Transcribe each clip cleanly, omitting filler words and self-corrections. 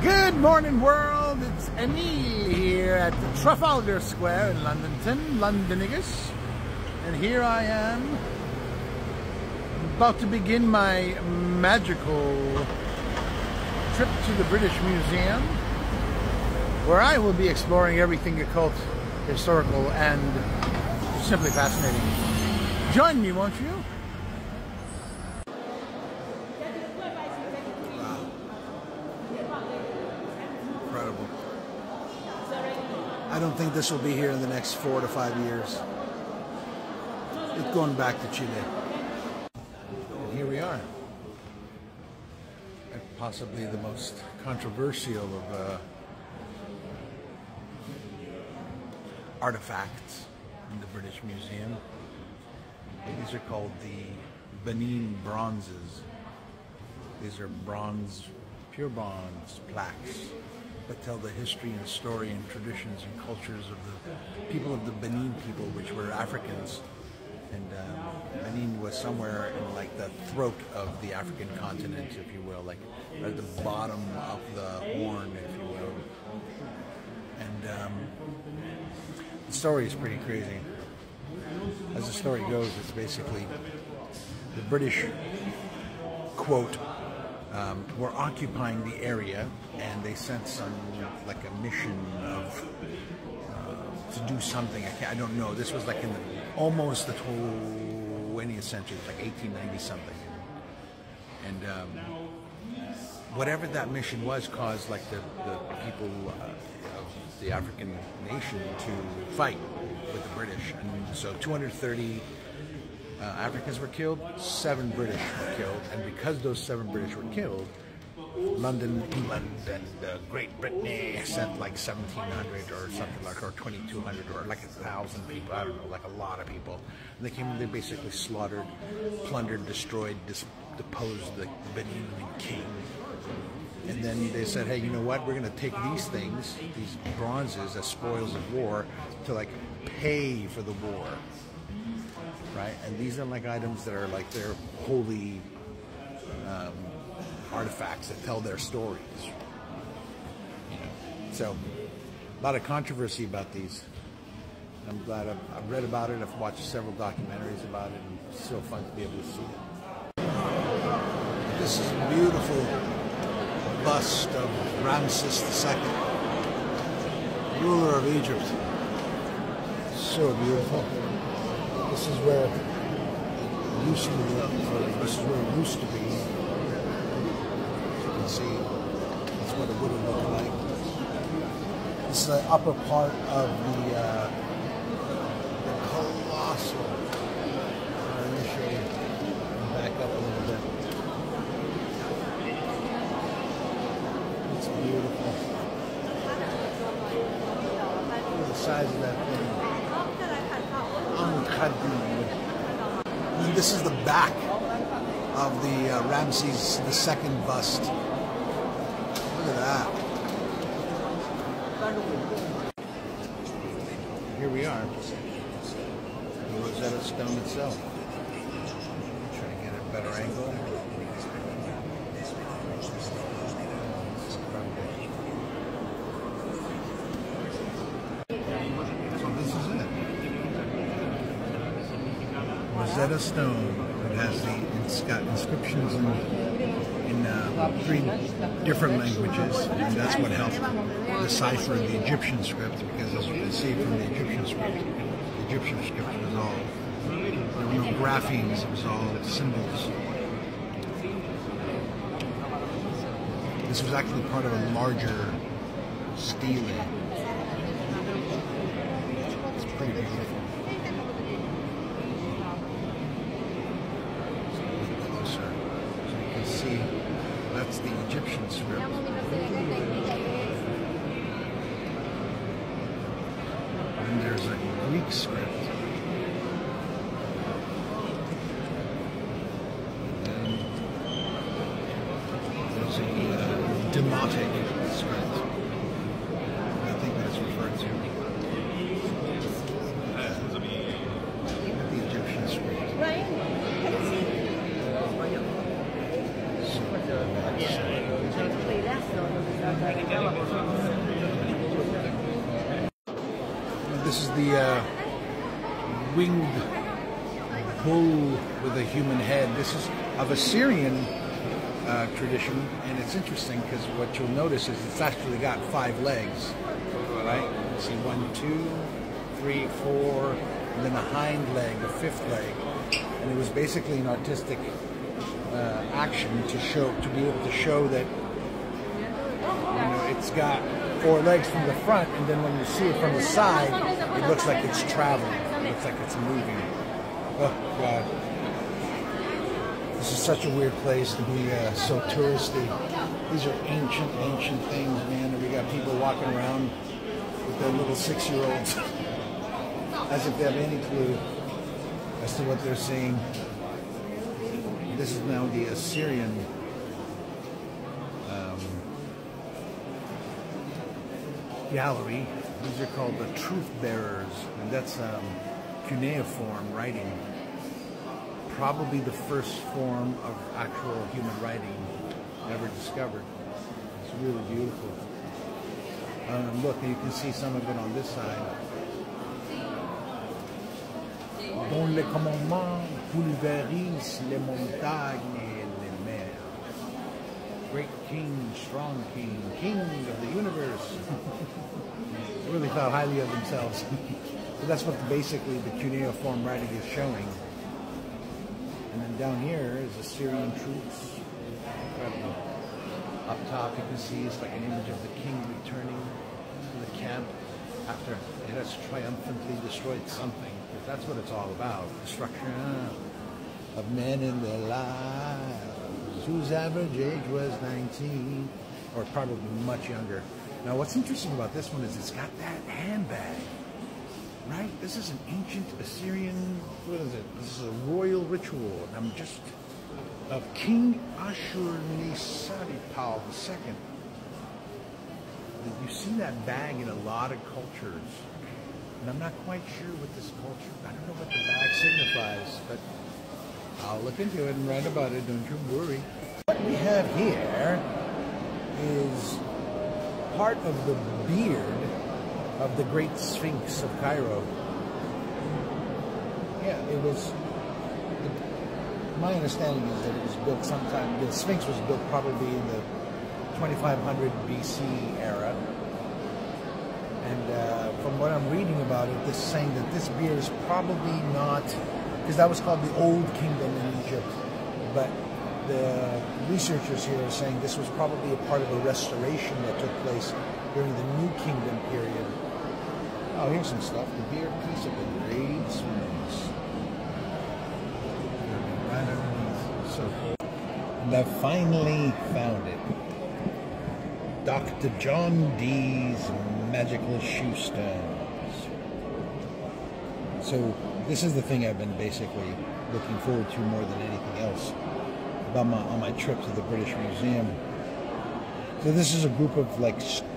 Good morning, world. It's Emile here at Trafalgar Square in Londonton, Londonigus. And here I am, about to begin my magical trip to the British Museum, where I will be exploring everything occult, historical, and simply fascinating. Join me, won't you? Incredible. I don't think this will be here in the next 4 to 5 years. It's going back to Chile. And here we are. At possibly the most controversial of artifacts in the British Museum. These are called the Benin bronzes. These are bronze, pure bronze plaques that tell the history and story and traditions and cultures of the people of the Benin people, which were Africans. And Benin was somewhere in like the throat of the African continent, if you will, like at the bottom of the horn, if you will. And the story is pretty crazy. As the story goes, it's basically the British, quote, were occupying the area, and they sent some, like a mission of, to do something. I don't know. This was like in almost the 20th century, like 1890 something. And whatever that mission was caused like the people of the African nation to fight with the British. And so 230 Africans were killed, 7 British were killed, and because those 7 British were killed, London, England, and Great Britain sent like 1,700 or something like, or 2,200 or like 1,000 people, I don't know, like a lot of people. And they came and they basically slaughtered, plundered, destroyed, deposed the Benin king. And then they said, hey, you know what, we're going to take these things, these bronzes as spoils of war, to like pay for the war. Right? And these are like items that are like their holy artifacts that tell their stories. You know? So, a lot of controversy about these. I'm glad I've read about it. I've watched several documentaries about it, and it's so fun to be able to see it. This is a beautiful bust of Ramses II, ruler of Egypt. So beautiful. This is where it used to be, or this is where it used to be. As you can see, that's what it would have looked like. This is the upper part of the colossal. Let me show you. Back up a little bit. It's beautiful. Look at the size of that thing. And this is the back of the Ramses II bust. Look at that. Here we are, the Rosetta Stone itself. Try to get a better angle. Rosetta Stone. It has it's got inscriptions in 3 different languages, and that's what helped decipher the Egyptian script, because as you can see from the Egyptian script was all, there were no graphemes, it was all symbols. This was actually part of a larger stele. It's pretty beautiful. That's the Egyptian script. And there's a Greek script. And there's a Demotic script. I think that's referred to. The Egyptian script. This is the winged bull with a human head. This is of Assyrian tradition, and it's interesting because what you'll notice is it's actually got 5 legs, right? You see 1, 2, 3, 4, and then a hind leg, a 5th leg, and it was basically an artistic action to be able to show that it's got 4 legs from the front, and then when you see it from the side, it looks like it's traveling. It looks like it's moving. Oh God. This is such a weird place to be so touristy. These are ancient things, man. And we got people walking around with their little 6-year-olds as if they have any clue as to what they're seeing. This is now the Assyrian gallery. These are called the Truth Bearers, and that's cuneiform writing. Probably the first form of actual human writing ever discovered. It's really beautiful. Look, you can see some of it on this side. Dont les commandements pulvérisent les montagnes et les mers. Great king, strong king, king of the universe. They really thought highly of themselves. So that's what basically the cuneiform writing is showing. And then down here is Assyrian troops. Incredible. Up top you can see it's like an image of the king returning to the camp after it has triumphantly destroyed something. Because that's what it's all about. Destruction of men in their lives, whose average age was 19, or probably much younger. Now what's interesting about this one is it's got that handbag. Right? This is an ancient Assyrian, what is it? This is a royal ritual. I'm just, of King Ashur-nisaripal II. You see that bag in a lot of cultures. And I'm not quite sure what this culture, I don't know what the bag signifies, but I'll look into it and write about it, don't you worry. What we have here is part of the beard of the Great Sphinx of Cairo. Yeah, it was, my understanding is that it was built sometime, the Sphinx was built probably in the 2500 BC era. And from what I'm reading about it, this is saying that this beard is probably not, because that was called the Old Kingdom in Egypt, but the researchers here are saying this was probably a part of a restoration that took place during the New Kingdom period. Oh, here's some stuff. The beard piece of engraved swings. Right underneath. So, and I finally found it. Dr. John Dee's Magical Shoe Stones. So, this is the thing I've been basically looking forward to more than anything else on my trip to the British Museum. So this is a group of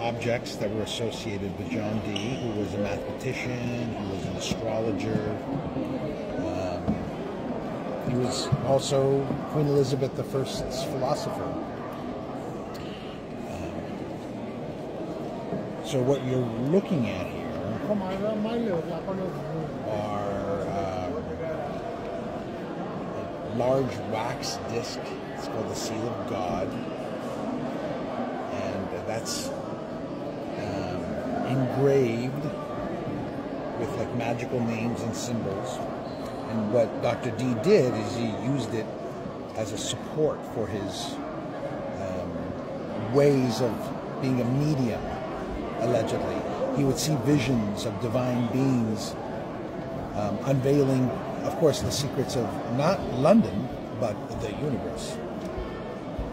objects that were associated with John Dee, who was a mathematician, he was an astrologer. He was also Queen Elizabeth I's philosopher. So what you're looking at here are a large wax disc. It's called the Seal of God. That's engraved with magical names and symbols. And what Dr. Dee did is he used it as a support for his ways of being a medium, allegedly. He would see visions of divine beings unveiling, of course, the secrets of not London, but the universe.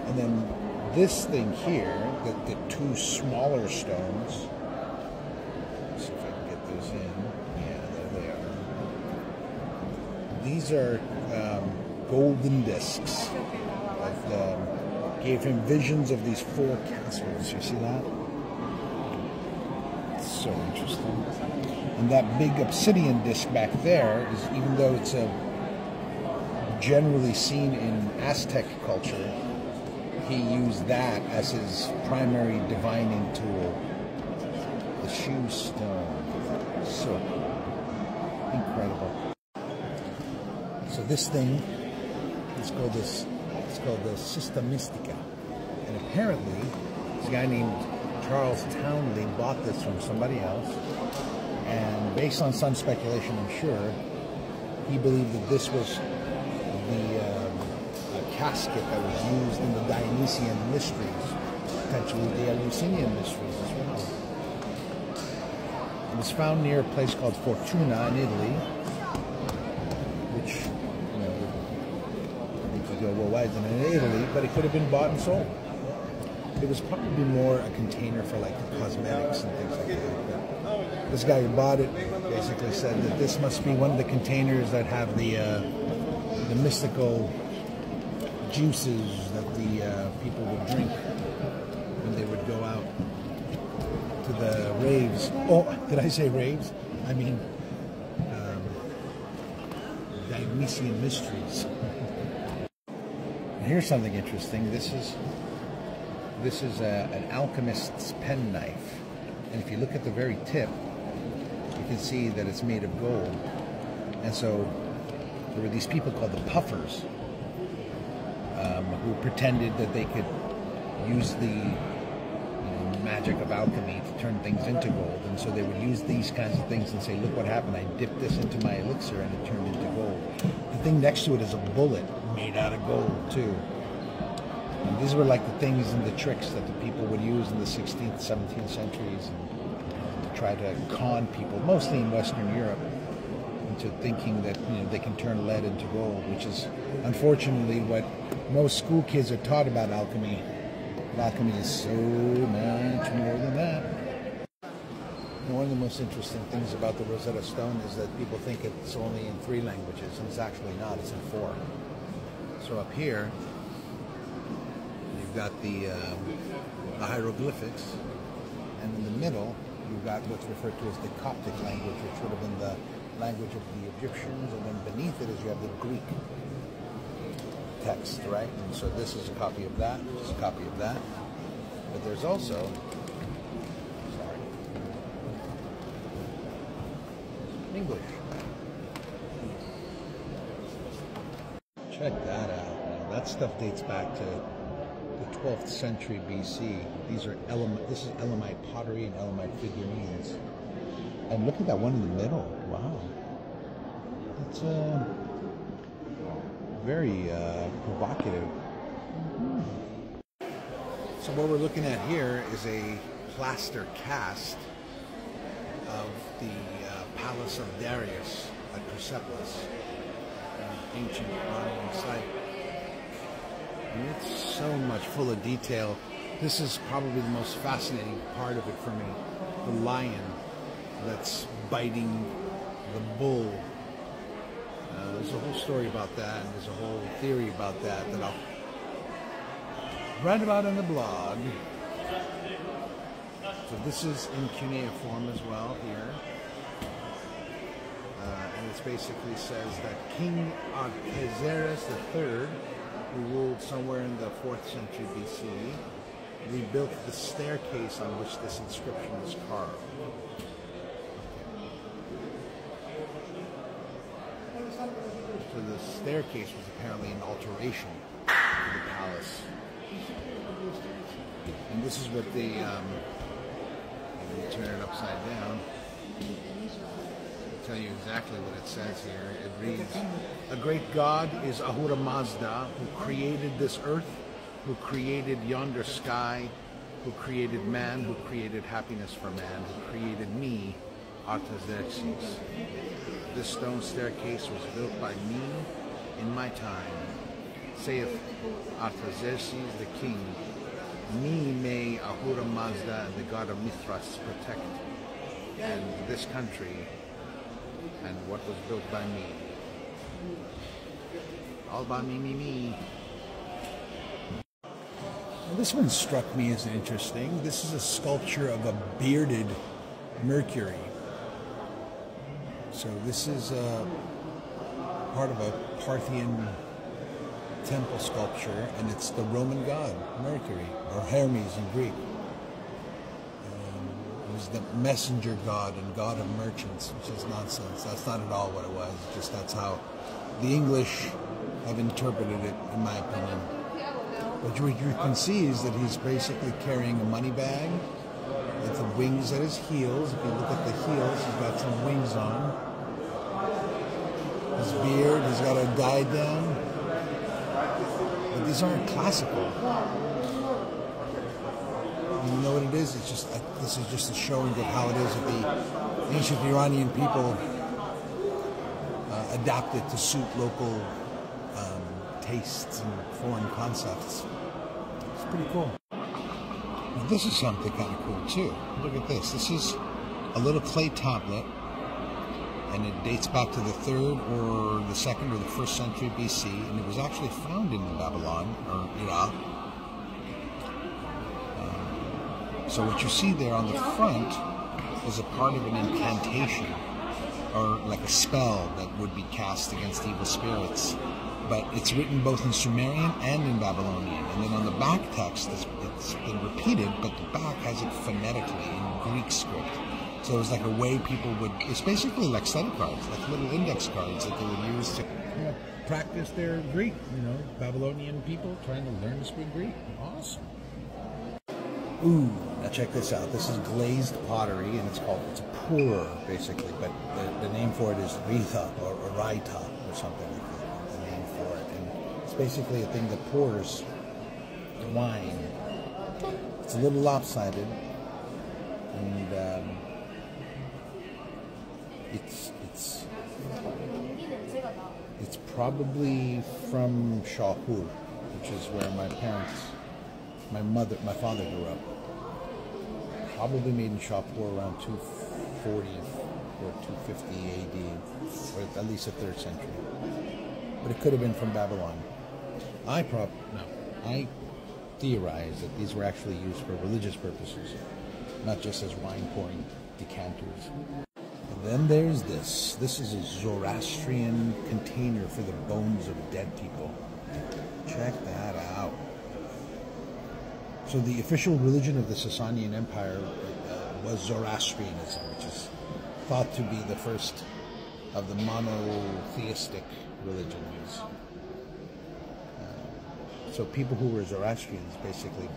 And then this thing here, the 2 smaller stones, let's see if I can get those in. Yeah, there they are. These are golden discs that gave him visions of these 4 castles. You see that? It's so interesting. And that big obsidian disc back there is, even though it's generally seen in Aztec culture, he used that as his primary divining tool. The shoe stone. So incredible. So this thing is called the Systema Mystica. And apparently, this guy named Charles Townley bought this from somebody else. And based on some speculation, I'm sure, he believed that this was the casket that was used in the Dionysian mysteries, potentially the Eleusinian mysteries as well. It was found near a place called Fortuna in Italy, which, you know, you could go, well, why isn't it in Italy? But it could have been bought and sold. It was probably more a container for like cosmetics and things like that. But this guy who bought it basically said that this must be one of the containers that have the mystical juices that the people would drink when they would go out to the raves. Oh, did I say raves? I mean Dionysian mysteries. And here's something interesting. This is an alchemist's penknife, and if you look at the very tip, you can see that it's made of gold. And so there were these people called the puffers, who pretended that they could use the magic of alchemy to turn things into gold. And so they would use these kinds of things and say, look what happened, I dipped this into my elixir and it turned into gold. The thing next to it is a bullet made out of gold too. And these were like the things and the tricks that the people would use in the 16th, 17th centuries and to try to con people, mostly in Western Europe, into thinking that they can turn lead into gold, which is unfortunately what most school kids are taught about alchemy. But alchemy is so much more than that. And one of the most interesting things about the Rosetta Stone is that people think it's only in 3 languages, and it's actually not, it's in 4. So up here, you've got the hieroglyphics, and in the middle, you've got what's referred to as the Coptic language, which would have been the language of the Egyptians, and then beneath it is you have the Greek text, right? And so this is a copy of that, this is a copy of that. But there's also, English. Check that out. Now, that stuff dates back to the 12th century BC. This is Elamite pottery and Elamite figurines. And look at that one in the middle. Wow. That's very provocative. So what we're looking at here is a plaster cast of the Palace of Darius at Persepolis, an ancient Roman site. And it's so much full of detail. This is probably the most fascinating part of it for me. The lion that's biting the bull. There's a whole story about that, and there's a whole theory about that I'll write about in the blog. So this is in cuneiform as well here. And it basically says that King Artaxerxes III, who ruled somewhere in the 4th century BC, rebuilt the staircase on which this inscription is carved. So the staircase was apparently an alteration to the palace. And this is what the, let me turn it upside down. I'll tell you exactly what it says here. It reads, "A great God is Ahura Mazda, who created this earth, who created yonder sky, who created man, who created happiness for man, who created me, Artaxerxes. This stone staircase was built by me in my time, saith Artaxerxes the king. Me may Ahura Mazda and the god of Mithras protect, and this country and what was built by me. All by me. Well, this one struck me as interesting. This is a sculpture of a bearded Mercury. So this is part of a Parthian temple sculpture, and it's the Roman god, Mercury, or Hermes in Greek. It was the messenger god and god of merchants, which is nonsense. That's not at all what it was. Just that's how the English have interpreted it, in my opinion. But what you can see is that he's basically carrying a money bag with the wings at his heels. If you look at the heels, he's got some wings on. His beard, he's got a diadem. But these aren't classical. You know what it is? It's just this is just a showing of how it is that the ancient Iranian people adapted to suit local tastes and foreign concepts. It's pretty cool. Now this is something kind of cool too. Look at this. This is a little clay tablet, and it dates back to the 3rd or the 2nd or the 1st century BC, and it was actually found in Babylon or Iraq. So what you see there on the front is a part of an incantation, or like a spell that would be cast against evil spirits. But it's written both in Sumerian and in Babylonian. And then on the back text, it's been repeated, but the back has it phonetically in Greek script. So it was like a way people would, it's basically like study cards, like little index cards that they would use to practice their Greek, Babylonian people trying to learn to speak Greek. Awesome. Ooh, now check this out. This is glazed pottery, and it's a pour, basically, but the name for it is Rita or Raita or something like that, the name for it. And it's basically a thing that pours wine. It's a little lopsided, and it's probably from Shahpur, which is where my father grew up. Probably made in Shahpur around 240 or 250 AD, or at least the 3rd century. But it could have been from Babylon. I theorize that these were actually used for religious purposes, not just as wine pouring decanters. And then there's this. This is a Zoroastrian container for the bones of dead people. Check that out. So the official religion of the Sasanian Empire was Zoroastrianism, which is thought to be the first of the monotheistic religions. So people who were Zoroastrians basically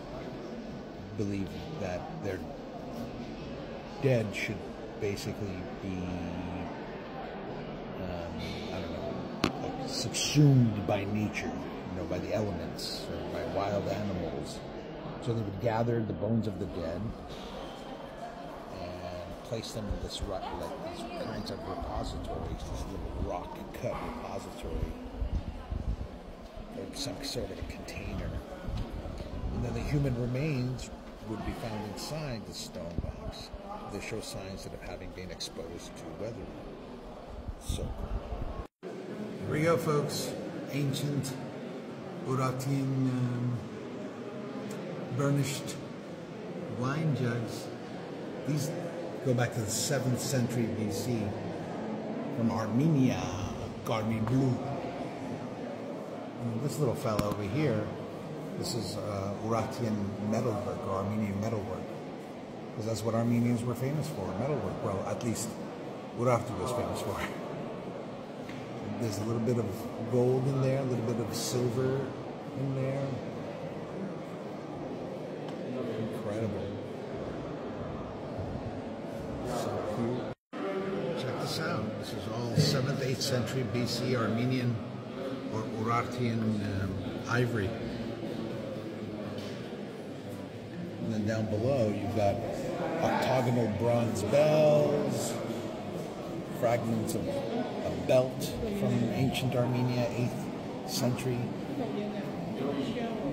believed that their dead should basically be, like subsumed by nature, by the elements or by wild animals. So they would gather the bones of the dead and place them in this these kinds of repositories, this little rock-cut repository, or some sort of a container. And then the human remains would be found inside the stone box. They show signs of having been exposed to weather. So cool. Here we go, folks. Ancient Urartian burnished wine jugs. These go back to the 7th century BC from Armenia, Garmi Blue. And this little fellow over here, this is Urartian metalwork or Armenian metalwork, because that's what Armenians were famous for, metalwork. Well, at least Urartu was famous for. There's a little bit of gold in there, a little bit of silver in there. Incredible. So cool. Check this out. This is all 7th, 8th century BC Armenian or Urartian ivory. And then down below you've got octagonal bronze bells, fragments of a belt from ancient Armenia, 8th century,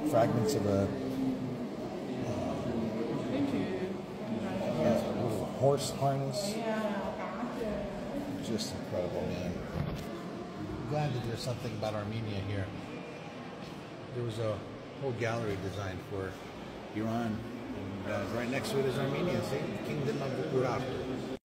fragments of a horse harness. Just incredible, man. I'm glad that there's something about Armenia here. There was a whole gallery designed for Iran, and right next to it is Armenia, see? The Kingdom of Urartu.